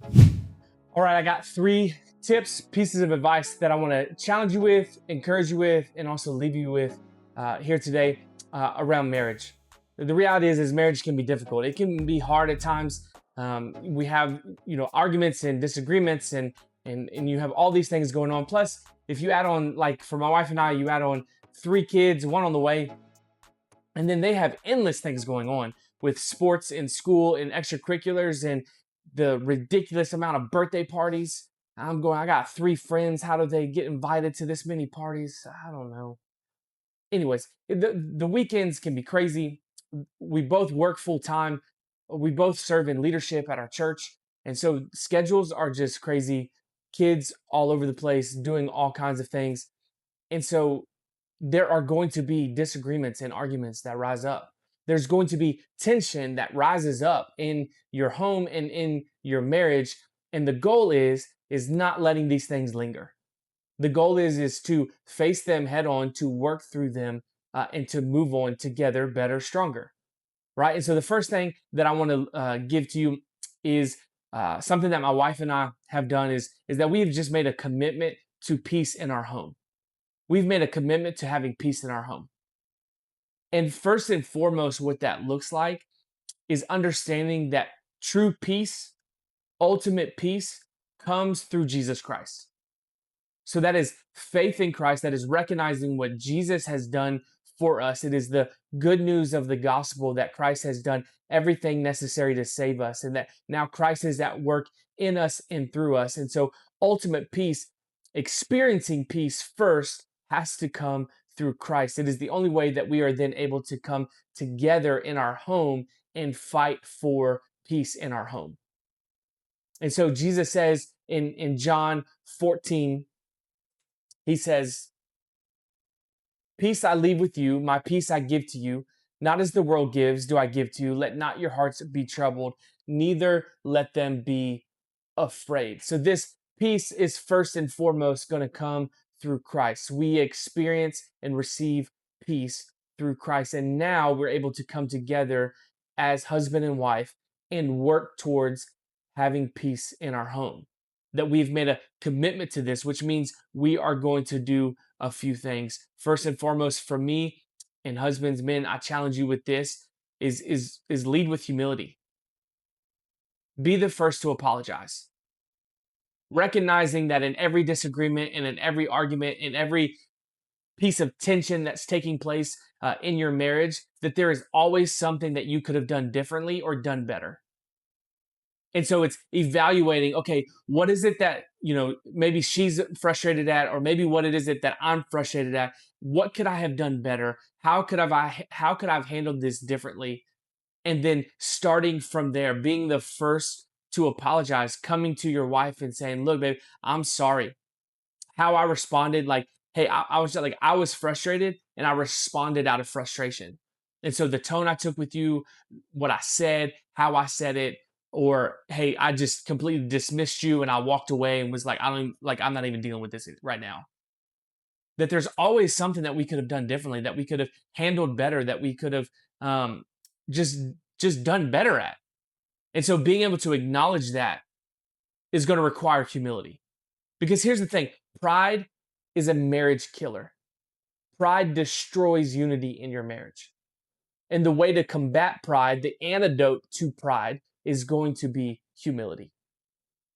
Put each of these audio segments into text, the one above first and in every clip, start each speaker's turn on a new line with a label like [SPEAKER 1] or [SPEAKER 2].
[SPEAKER 1] All right, I got three tips, pieces of advice that I want to challenge you with, encourage you with, and also leave you with here today around marriage. The reality is marriage can be difficult. It can be hard at times. We have, arguments and disagreements, and you have all these things going on. Plus, if you add on, like for my wife and I, you add on three kids, one on the way, and then they have endless things going on with sports and school and extracurriculars and the ridiculous amount of birthday parties. I got three friends. How do they get invited to this many parties? I don't know. Anyways, the weekends can be crazy. We both work full time. We both serve in leadership at our church. And so schedules are just crazy. Kids all over the place doing all kinds of things. And so there are going to be disagreements and arguments that rise up. There's going to be tension that rises up in your home and in your marriage. And the goal is not letting these things linger. The goal is to face them head on, to work through them, and to move on together, better, stronger. Right. And so the first thing that I want to give to you is something that my wife and I have done is that we've just made a commitment to peace in our home. We've made a commitment to having peace in our home. And first and foremost, what that looks like is understanding that true peace, ultimate peace, comes through Jesus Christ. So that is faith in Christ, that is recognizing what Jesus has done for us. It is the good news of the gospel that Christ has done everything necessary to save us, and that now Christ is at work in us and through us. And so, ultimate peace, experiencing peace first, has to come through Christ. It is the only way that we are then able to come together in our home and fight for peace in our home. And so Jesus says in John 14, he says, "Peace I leave with you, my peace I give to you. Not as the world gives, do I give to you. Let not your hearts be troubled, neither let them be afraid." So, this peace is first and foremost going to come through Christ. We experience and receive peace through Christ. And now we're able to come together as husband and wife and work towards having peace in our home. That we've made a commitment to this, which means we are going to do a few things. First and foremost, for me and husbands, men, I challenge you with this is lead with humility. Be the first to apologize. Recognizing that in every disagreement and in every argument, in every piece of tension that's taking place in your marriage, that there is always something that you could have done differently or done better. And so it's evaluating, okay, what is it that, maybe she's frustrated at, or maybe what it is that I'm frustrated at? What could I have done better? How could I have handled this differently? And then starting from there, being the first to apologize, coming to your wife and saying, "Look, babe, I'm sorry. How I responded, like, hey, I was frustrated and I responded out of frustration. And so the tone I took with you, what I said, how I said it, or hey, I just completely dismissed you and I walked away and was like, I don't even, like, I'm not even dealing with this right now." That there's always something that we could have done differently, that we could have handled better, that we could have um, just just done better at. And so being able to acknowledge that is going to require humility. Because here's the thing, pride is a marriage killer. Pride destroys unity in your marriage. And the way to combat pride, the antidote to pride, is going to be humility.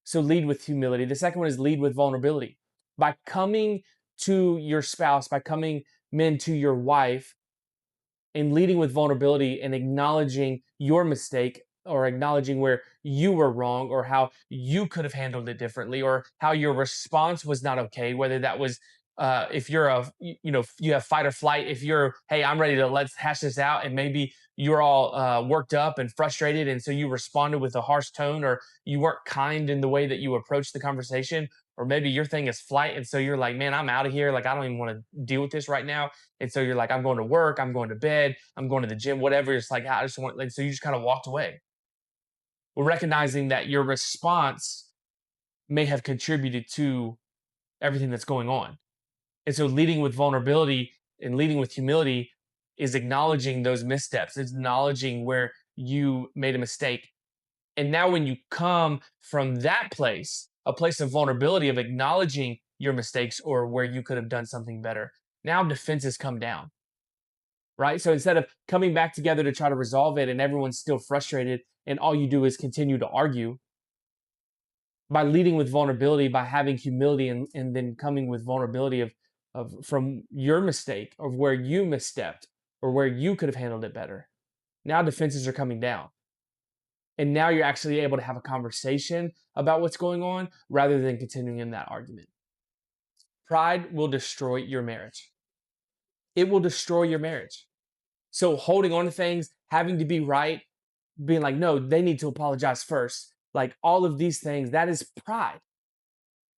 [SPEAKER 1] So lead with humility. The second one is lead with vulnerability. By coming to your spouse, by coming, men, to your wife, and leading with vulnerability and acknowledging your mistake, or acknowledging where you were wrong, or how you could have handled it differently, or how your response was not okay, whether that was if you're you have fight or flight. If you're, hey, I'm ready to, let's hash this out, and maybe you're all worked up and frustrated, and so you responded with a harsh tone, or you weren't kind in the way that you approached the conversation, or maybe your thing is flight, and so you're like, man, I'm out of here, like I don't even want to deal with this right now. And so you're like, I'm going to work, I'm going to bed, I'm going to the gym, whatever. It's like, I just want, like, so you just kind of walked away. Well, recognizing that your response may have contributed to everything that's going on. And so leading with vulnerability and leading with humility is acknowledging those missteps, it's acknowledging where you made a mistake, And now when you come from that place, a place of vulnerability, of acknowledging your mistakes or where you could have done something better, now defenses come down, right? So instead of coming back together to try to resolve it and everyone's still frustrated and all you do is continue to argue, by leading with vulnerability, by having humility and then coming with vulnerability of from your mistake, of where you misstepped or where you could have handled it better. Now defenses are coming down. And now you're actually able to have a conversation about what's going on rather than continuing in that argument. Pride will destroy your marriage. It will destroy your marriage. So holding on to things, having to be right, being like, no, they need to apologize first. Like all of these things, that is pride.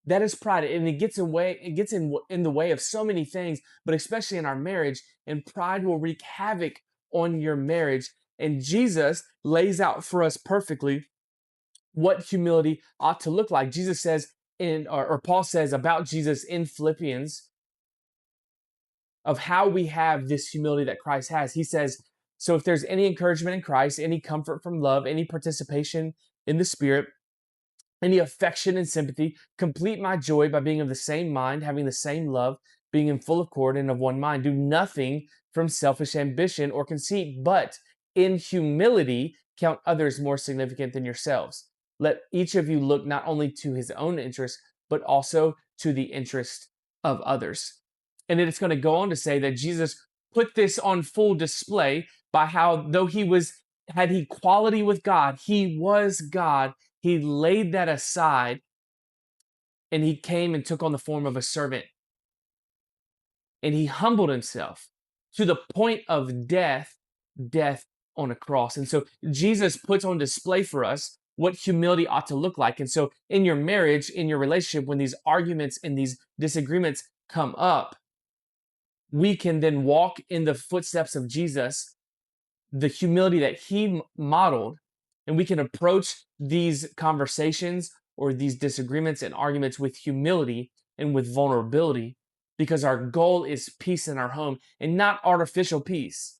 [SPEAKER 1] That is pride. And it gets in the way of so many things, but especially in our marriage. And pride will wreak havoc on your marriage. And Jesus lays out for us perfectly what humility ought to look like. Jesus says or Paul says about Jesus in Philippians of how we have this humility that Christ has. He says, so if there's any encouragement in Christ, any comfort from love, any participation in the Spirit, any affection and sympathy, complete my joy by being of the same mind, having the same love, being in full accord and of one mind. Do nothing from selfish ambition or conceit, but in humility count others more significant than yourselves. Let each of you look not only to his own interest, but also to the interest of others. And then it's going to go on to say that Jesus put this on full display by how, though had equality with God, he was God. He laid that aside and he came and took on the form of a servant. And he humbled himself to the point of death on a cross. And so Jesus puts on display for us what humility ought to look like. And so in your marriage, in your relationship, when these arguments and these disagreements come up, we can then walk in the footsteps of Jesus, the humility that he modeled, and we can approach these conversations or these disagreements and arguments with humility and with vulnerability, because our goal is peace in our home and not artificial peace.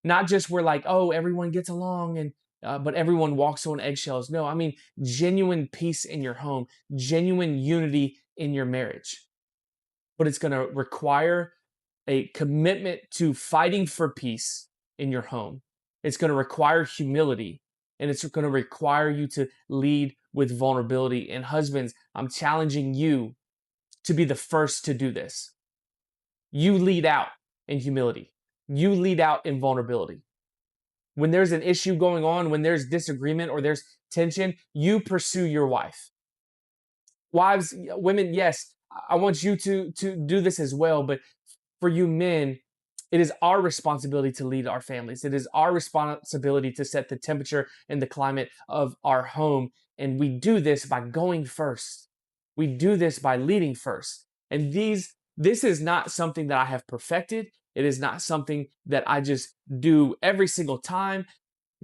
[SPEAKER 1] Not just where like, oh, everyone gets along and but everyone walks on eggshells. No, I mean genuine peace in your home, genuine unity in your marriage. But it's going to require a commitment to fighting for peace in your home. It's going to require humility, and it's going to require you to lead with vulnerability. And husbands, I'm challenging you to be the first to do this. You lead out in humility. You lead out in vulnerability. When there's an issue going on, when there's disagreement or there's tension, you pursue your wife. Wives, women, yes, I want you to do this as well, but for you men, it is our responsibility to lead our families. It is our responsibility to set the temperature and the climate of our home. And we do this by going first. We do this by leading first. And this is not something that I have perfected. It is not something that I just do every single time.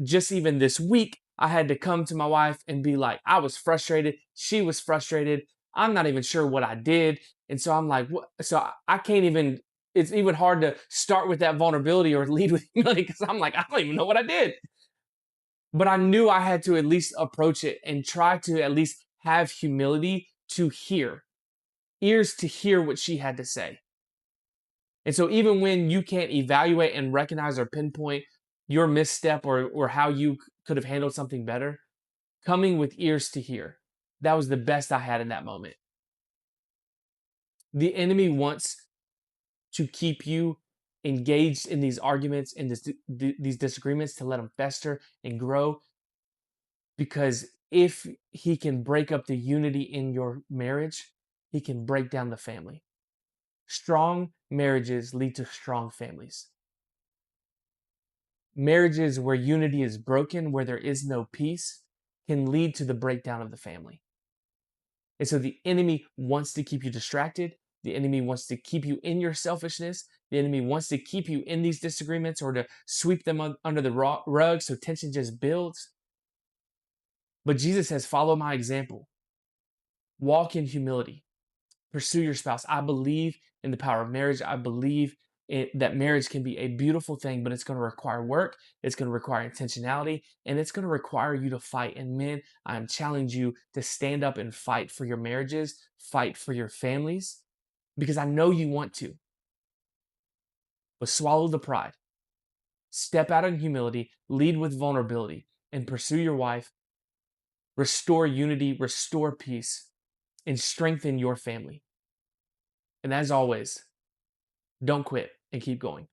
[SPEAKER 1] Just even this week, I had to come to my wife and be like, I was frustrated. She was frustrated. I'm not even sure what I did. And so I'm like, what? So I can't even, it's even hard to start with that vulnerability or lead with humility because I'm like, I don't even know what I did. But I knew I had to at least approach it and try to at least have humility to hear, ears to hear what she had to say. And so even when you can't evaluate and recognize or pinpoint your misstep or how you could have handled something better, coming with ears to hear, that was the best I had in that moment. The enemy wants to keep you engaged in these arguments and these disagreements to let them fester and grow, because if he can break up the unity in your marriage, he can break down the family. Strong marriages lead to strong families. Marriages where unity is broken, where there is no peace, can lead to the breakdown of the family. And so the enemy wants to keep you distracted. The enemy wants to keep you in your selfishness. The enemy wants to keep you in these disagreements or to sweep them under the rug so tension just builds. But Jesus says, follow my example. Walk in humility. Pursue your spouse. I believe in the power of marriage. I believe that marriage can be a beautiful thing, but it's going to require work. It's going to require intentionality, and it's going to require you to fight. And men, I'm challenging you to stand up and fight for your marriages, fight for your families, because I know you want to. But swallow the pride, step out in humility, lead with vulnerability, and pursue your wife. Restore unity, restore peace, and strengthen your family. And as always, don't quit and keep going.